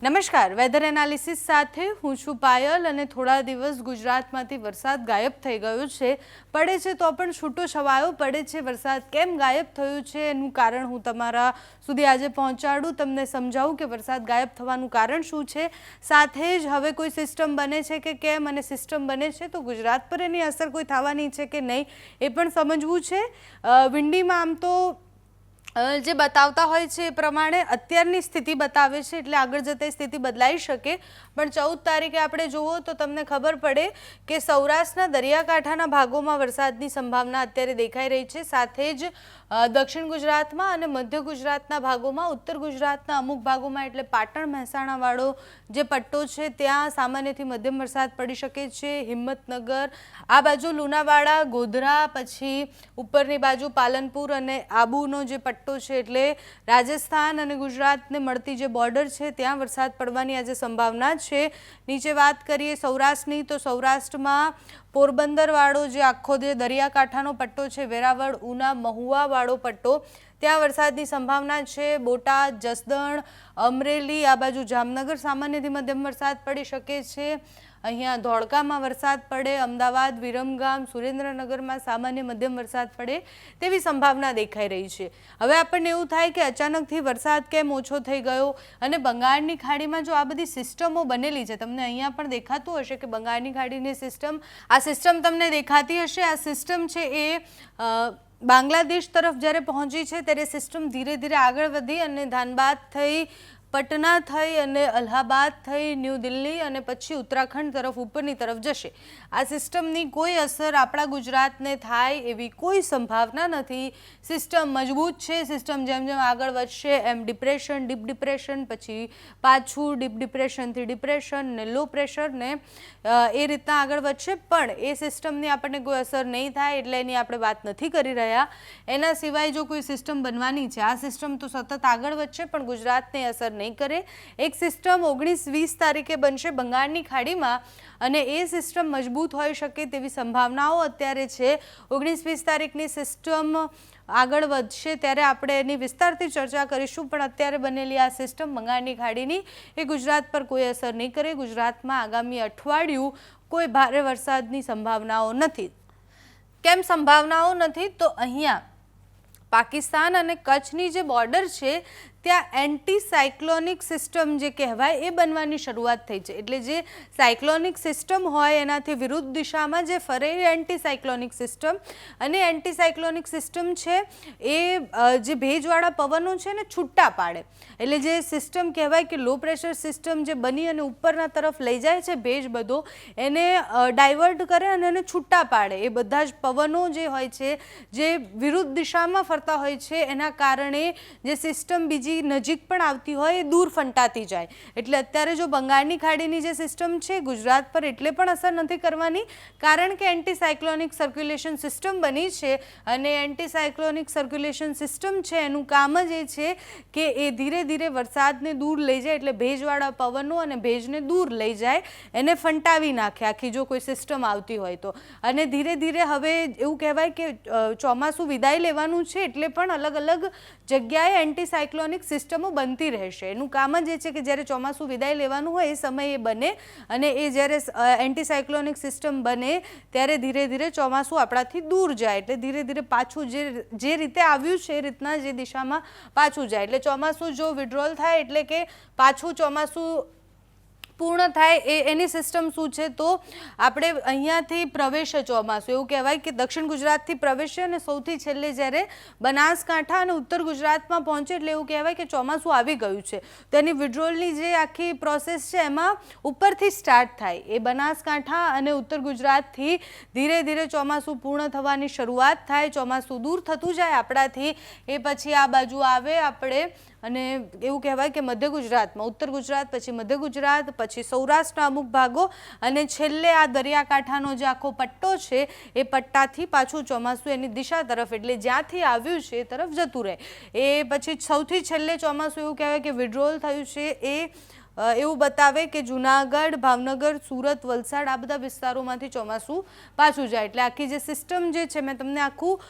નમસ્કાર, weather analysis સાથે હું છું પાયલ અને થોડા દિવસ ગુજરાતમાંથી વરસાદ ગાયબ થઈ ગયો છે. પડે છે તો પણ છૂટો છવાયો પડે છે. વરસાદ કેમ ગાયબ થયો છે એનું કારણ હું તમારા સુધી આજે પહોંચાડું, તમને સમજાવું કે વરસાદ ગાયબ થવાનું કારણ શું છે. સાથે જ હવે કોઈ સિસ્ટમ બને છે કે કેમ, અને સિસ્ટમ બને છે તો ગુજરાત પર એની અસર કોઈ થવાની છે કે નહીં એ પણ સમજવું છે. વિંડીમાં આમ તો જે બતાવતા હોય છે એ પ્રમાણે અત્યારની સ્થિતિ બતાવે છે, એટલે આગળ જતા સ્થિતિ બદલાઈ શકે. પણ 14 તારીખે આપણે જુઓ તો તમને ખબર પડે કે સૌરાષ્ટ્રના દરિયાકાંઠાના ભાગોમાં વરસાદની સંભાવના અત્યારે દેખાઈ રહી છે. સાથે જ દક્ષિણ ગુજરાતમાં અને મધ્ય ગુજરાતના ભાગોમાં, ઉત્તર ગુજરાતના અમુક ભાગોમાં એટલે પાટણ મહેસાણાવાળો જે પટ્ટો છે ત્યાં સામાન્યથી મધ્યમ વરસાદ પડી શકે છે. હિંમતનગર આ બાજુ, લુણાવાડા, ગોધરા, પછી ઉપરની બાજુ પાલનપુર અને આબુનો જે પટ્ટો છે એટલે રાજસ્થાન અને ગુજરાતને મળતી જે બોર્ડર છે ત્યાં વરસાદ પડવાની આજે સંભાવના છે. નીચે વાત કરીએ સૌરાષ્ટ્રની તો સૌરાષ્ટ્રમાં પોરબંદર વાળો જે આખો જે દરિયાકાંઠાનો પટ્ટો છે, વેરાવળ, ઉના, મહુવા વાળો પટ્ટો, ત્યાં વરસાદની સંભાવના છે. બોટાદ, જસદણ, અમરેલી આ બાજુ જામનગર સામાન્યથી મધ્યમ વરસાદ પડી શકે છે. અહીંયા ધોળકામાં વરસાદ પડે, અમદાવાદ, વિરમગામ, સુરેન્દ્રનગરમાં સામાન્ય મધ્યમ વરસાદ પડે તેવી સંભાવના દેખાઈ રહી છે. હવે આપણને એવું થાય કે અચાનકથી વરસાદ કેમ ઓછો થઈ ગયો, અને બંગાળની ખાડીમાં જો આ બધી સિસ્ટમો બનેલી છે, તમને અહીંયા પણ દેખાતું હશે કે બંગાળની ખાડીની સિસ્ટમ, આ સિસ્ટમ તમને દેખાતી હશે. આ સિસ્ટમ છે એ બાંગ્લાદેશ તરફ જ્યારે પહોંચી છે ત્યારે સિસ્ટમ ધીરે ધીરે આગળ વધી અને ધાનબાદ થઈ, પટના થઈ અને અલ્હાબાદ થઈ, ન્યૂ દિલ્હી અને પછી ઉત્તરાખંડ તરફ ઉપરની તરફ જશે. આ સિસ્ટમની કોઈ અસર આપણા ગુજરાતને થાય એવી કોઈ સંભાવના નથી. સિસ્ટમ મજબૂત છે. સિસ્ટમ જેમ જેમ આગળ વધશે એમ ડિપ્રેશન, ડીપ ડિપ્રેશન, પછી પાછું ડીપ ડિપ્રેશનથી ડિપ્રેશન ને લો પ્રેશર ને એ રીતના આગળ વધશે. પણ એ સિસ્ટમની આપણને કોઈ અસર નહીં થાય એટલે એની આપણે વાત નથી કરી રહ્યા. એના સિવાય જો કોઈ સિસ્ટમ બનવાની છે, આ સિસ્ટમ તો સતત આગળ વધશે પણ ગુજરાતને અસર નહીં કરે. એક સિસ્ટમ 19-20 તારીખે બનશે બંગાળની ખાડીમાં અને એ સિસ્ટમ મજબૂત હોઈ શકે તેવી સંભાવનાઓ અત્યારે છે. 19-20 તારીખની સિસ્ટમ આગળ વધશે ત્યારે આપણે એની વિસ્તારથી ચર્ચા કરીશું. પણ અત્યારે બનેલી આ સિસ્ટમ બંગાળની ખાડીની એ ગુજરાત પર કોઈ અસર નહીં કરે. ગુજરાતમાં આગામી અઠવાડિયું કોઈ ભારે વરસાદની સંભાવનાઓ નથી. કેમ સંભાવનાઓ નથી? તો અહીંયા પાકિસ્તાન અને કચ્છની જે બોર્ડર છે ત્યાં એન્ટી સાયક્લોનિક સિસ્ટમ જે કહેવાય એ બનવાની શરૂઆત થઈ છે. એટલે જે સાયક્લોનિક સિસ્ટમ હોય એનાથી વિરુદ્ધ દિશામાં જે ફરે એ એન્ટી સાયક્લોનિક સિસ્ટમ, અને એન્ટી સાયક્લોનિક સિસ્ટમ છે એ જે ભેજવાળા પવનો છે ને છૂટા પાડે. એટલે જે સિસ્ટમ કહેવાય કે લો પ્રેશર સિસ્ટમ જે બની અને ઉપરના તરફ લઈ જાય છે ભેજ બધો, એને ડાયવર્ટ કરે અને એને છૂટા પાડે. એ બધા જ પવનો જે હોય છે જે વિરુદ્ધ દિશામાં ફરતા હોય છે એના કારણે જે સિસ્ટમ બીજી નજીક પણ આવતી હોય એ દૂર ફંટાતી જાય. એટલે અત્યારે જો બંગાળની ખાડીની જે સિસ્ટમ છે ગુજરાત પર એટલે પણ અસર નથી કરવાની, કારણ કે એન્ટી સાયક્લોનિક સર્ક્યુલેશન સિસ્ટમ બની છે. અને એન્ટી સાયક્લોનિક સર્ક્યુલેશન સિસ્ટમ છે એનું કામ જ એ છે કે એ ધીરે ધીરે વરસાદને દૂર લઈ જાય, એટલે ભેજવાળા પવનો અને ભેજને દૂર લઈ જાય, એને ફંટાવી નાખે આખી જો કોઈ સિસ્ટમ આવતી હોય તો. અને ધીરે ધીરે હવે એવું કહેવાય કે ચોમાસું વિદાય લેવાનું છે એટલે પણ અલગ અલગ જગ્યાએ એન્ટી સાયક્લોનિક સિસ્ટમો બનતી રહેશે. એનું કામ જ એ છે કે જ્યારે ચોમાસું વિદાય લેવાનું હોય એ સમયે એ બને, અને એ જ્યારે એન્ટી સાયક્લોનિક સિસ્ટમ બને ત્યારે ધીરે ધીરે ચોમાસું આપણાથી દૂર જાય. એટલે ધીરે ધીરે પાછું જે રીતે આવ્યું છે એ રીતના જે દિશામાં પાછું જાય. એટલે ચોમાસું જો વિડ્રોલ થાય એટલે કે પાછું ચોમાસું પૂર્ણ થાય એની સિસ્ટમ શું છે? તો આપણે અહીંયાથી પ્રવેશે ચોમાસું, એવું કહેવાય કે દક્ષિણ ગુજરાતથી પ્રવેશે અને સૌથી છેલ્લે જ્યારે બનાસકાંઠા અને ઉત્તર ગુજરાતમાં પહોંચે એટલે એવું કહેવાય કે ચોમાસું આવી ગયું છે. તો એની વિડ્રોલની જે આખી પ્રોસેસ છે એમાં ઉપરથી સ્ટાર્ટ થાય. એ બનાસકાંઠા અને ઉત્તર ગુજરાતથી ધીરે ધીરે ચોમાસું પૂર્ણ થવાની શરૂઆત થાય. ચોમાસું દૂર થતું જાય આપણાથી, એ પછી આ બાજુ આવે આપણે અને એવું કહેવાય કે મધ્ય ગુજરાતમાં, ઉત્તર ગુજરાત, પછી મધ્ય ગુજરાત, પછી સૌરાષ્ટ્રના અમુક ભાગો, અને છેલ્લે આ દરિયાકાંઠાનો જે આખો પટ્ટો છે એ પટ્ટાથી પાછું ચોમાસું એની દિશા તરફ, એટલે જ્યાંથી આવ્યું છે એ તરફ જતું રહે. એ પછી સૌથી છેલ્લે ચોમાસું એવું કહેવાય કે વિડ્રોલ થયું છે એ એવું બતાવે કે જૂનાગઢ, ભાવનગર, સુરત, વલસાડ આ બધા વિસ્તારોમાંથી ચોમાસું પાછું જાય. એટલે આખી જે સિસ્ટમ જે છે મેં તમને આખું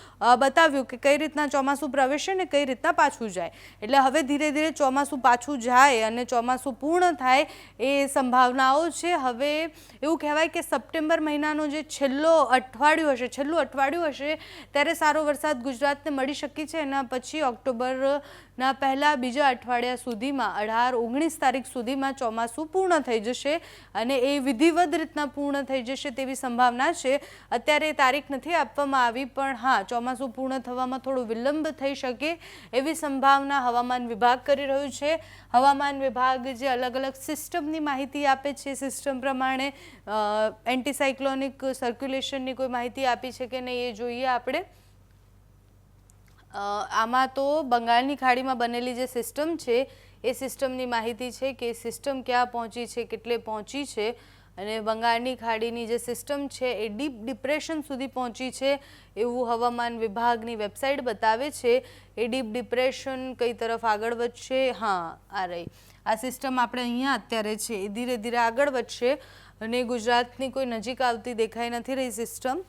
બતાવ્યું કે કઈ રીતના ચોમાસું પ્રવેશે ને કઈ રીતના પાછું જાય. એટલે હવે ધીરે ધીરે ચોમાસું પાછું જાય અને ચોમાસું પૂર્ણ થાય એ સંભાવનાઓ છે. હવે એવું કહેવાય કે સપ્ટેમ્બર મહિનાનો જે છેલ્લું અઠવાડિયું હશે ત્યારે સારો વરસાદ ગુજરાતને મળી શકે છે. એના પછી ઓક્ટોબરના પહેલા બીજા અઠવાડિયા સુધીમાં 18-19 તારીખ સુધીમાં ચોમાસું પૂર્ણ થઈ જશે અને એ વિધિવત રીતના પૂર્ણ થઈ જશે તેવી સંભાવના છે. અત્યારે તારીખ નથી આપવામાં આવી, પણ હા, ચોમાસું પૂર્ણ થવામાં થોડો વિલંબ થઈ શકે એવી સંભાવના હવામાન વિભાગ કરી રહ્યું છે. હવામાન વિભાગ જે અલગ અલગ સિસ્ટમની માહિતી આપે છે, સિસ્ટમ પ્રમાણે એન્ટીસાયક્લોનિક સર્ક્યુલેશનની કોઈ માહિતી આપી છે કે નહીં એ જોઈએ આપણે. આમાં તો બંગાળની ખાડીમાં બનેલી જે સિસ્ટમ છે એ સિસ્ટમની માહિતી છે કે સિસ્ટમ ક્યાં પહોંચી છે, કેટલે પહોંચી છે. અને બંગાળની ખાડીની જે સિસ્ટમ છે એ ડીપ ડિપ્રેશન સુધી પહોંચી છે એવું હવામાન વિભાગની વેબસાઇટ બતાવે છે. એ ડીપ ડિપ્રેશન કઈ તરફ આગળ વધશે? હા, આ રહી આ સિસ્ટમ આપણે અહીંયા અત્યારે છે એ ધીરે ધીરે આગળ વધશે અને ગુજરાતની કોઈ નજીક આવતી દેખાઈ નથી રહી સિસ્ટમ.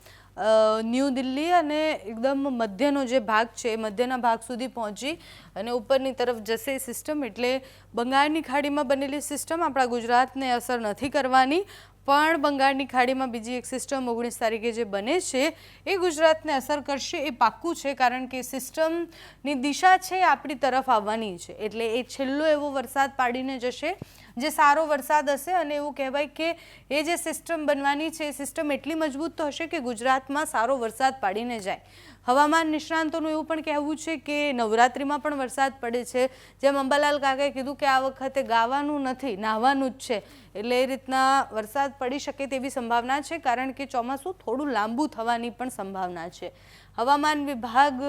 ન્યૂ દિલ્હી અને એકદમ મધ્યનો જે ભાગ છે એ મધ્યના ભાગ સુધી પહોંચી અને ઉપરની તરફ જશે સિસ્ટમ. એટલે બંગાળની ખાડીમાં બનેલી સિસ્ટમ આપણા ગુજરાતને અસર નથી કરવાની, પણ બંગાળની ખાડીમાં બીજી એક સિસ્ટમ 19 તારીખે જે બને છે એ ગુજરાતને અસર કરશે એ પાક્કું છે. કારણ કે સિસ્ટમની દિશા છે એ આપણી તરફ આવવાની છે. એટલે એ છેલ્લો એવો વરસાદ પાડીને જશે જે સારો વરસાદ હશે. અને એવું કહેવાય કે એ જે સિસ્ટમ બનવાની છે એ સિસ્ટમ એટલી મજબૂત તો હશે કે ગુજરાતમાં સારો વરસાદ પાડીને જાય. હવામાન નિષ્ણાંતોનું એવું પણ કહેવું છે કે નવરાત્રિમાં પણ વરસાદ પડે છે. જેમ અંબાલાલ કાકાએ કીધું કે આ વખતે ગાવાનું નથી, નાહવાનું જ છે. એટલે એ રીતના વરસાદ પડી શકે તેવી સંભાવના છે, કારણ કે ચોમાસું થોડું લાંબુ થવાની પણ સંભાવના છે. હવામાન વિભાગ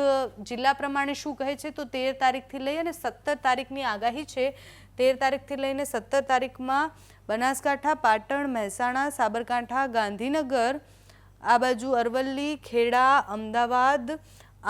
જિલ્લા પ્રમાણે શું કહે છે તો 13 તારીખથી લઈ અને 17 તારીખની આગાહી છે. 13 તારીખથી લઈને 17 તારીખમાં બનાસકાંઠા, પાટણ, મહેસાણા, સાબરકાંઠા, ગાંધીનગર, આ બાજુ અરવલ્લી, ખેડા, અમદાવાદ,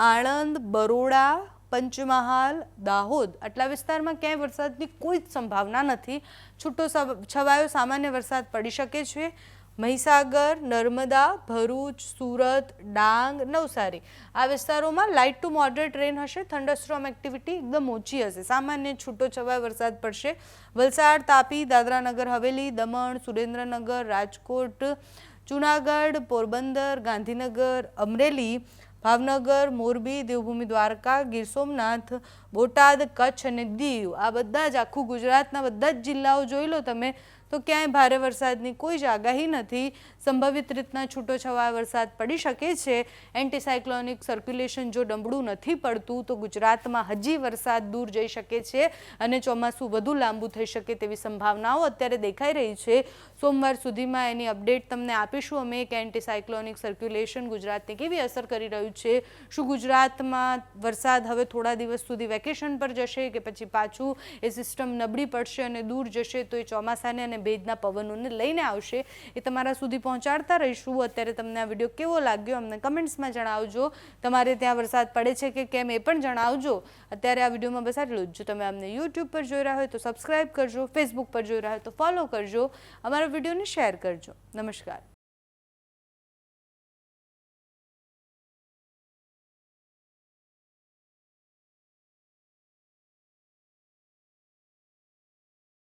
આણંદ, બરોડા, પંચમહાલ, દાહોદ આટલા વિસ્તારમાં ક્યાંય વરસાદની કોઈ જ સંભાવના નથી. છૂટો છવાયો સામાન્ય વરસાદ પડી શકે છે. મહીસાગર, નર્મદા, ભરૂચ, સુરત, ડાંગ, નવસારી આ વિસ્તારોમાં લાઇટ ટુ મોડરેટ રેન હશે. થંડરસ્ટ્રોમ એક્ટિવિટી એકદમ ઓછી હશે, સામાન્ય છૂટો છવાયો વરસાદ પડશે. વલસાડ, તાપી, દાદરા નગર હવેલી, દમણ, સુરેન્દ્રનગર, રાજકોટ, જૂનાગઢ, પોરબંદર, ગાંધીનગર, અમરેલી, ભાવનગર, મોરબી, દેવભૂમિ દ્વારકા, ગીર સોમનાથ, બોટાદ, કચ્છ અને દીવ આ બધા જ આખું ગુજરાતના બધા જ જિલ્લાઓ જોઈ લો તમે તો ક્યાંય ભારે વરસાદની કોઈ જ આગાહી નથી. સંભવિત રીતના છૂટોછવાયો વરસાદ પડી શકે છે. એન્ટીસાયક્લોનિક સર્ક્યુલેશન જો ડંબડું નથી પડતું તો ગુજરાતમાં હજી વરસાદ દૂર જઈ શકે છે અને ચોમાસું વધુ લાંબુ થઈ શકે તેવી સંભાવનાઓ અત્યારે દેખાઈ રહી છે. સોમવાર સુધીમાં એની અપડેટ તમને આપીશું અમે કે એન્ટીસાયક્લોનિક સર્ક્યુલેશન ગુજરાતને કેવી અસર કરી રહ્યું છે. શું ગુજરાતમાં વરસાદ હવે થોડા દિવસ સુધી વેકેશન પર જશે કે પછી પાછું એ સિસ્ટમ નબળી પડશે અને દૂર જશે તો એ ચોમાસાને અને ભેજના પવનોને લઈને આવશે એ તમારા સુધી પહોંચાડતા રહીશું. અત્યારે તમને આ વિડીયો કેવો લાગ્યો અમને કમેન્ટ્સમાં જણાવજો. તમારે ત્યાં વરસાદ પડે છે કે કેમ એ પણ જણાવજો. અત્યારે આ વિડીયોમાં બસ આટલું જ. જો તમે અમને યુટ્યુબ પર જોઈ રહ્યા હોય તો સબસ્ક્રાઈબ કરજો, ફેસબુક પર જોઈ રહ્યા હોય તો ફોલો કરજો, અમારા વિડીયોને શેર કરજો. નમસ્કાર.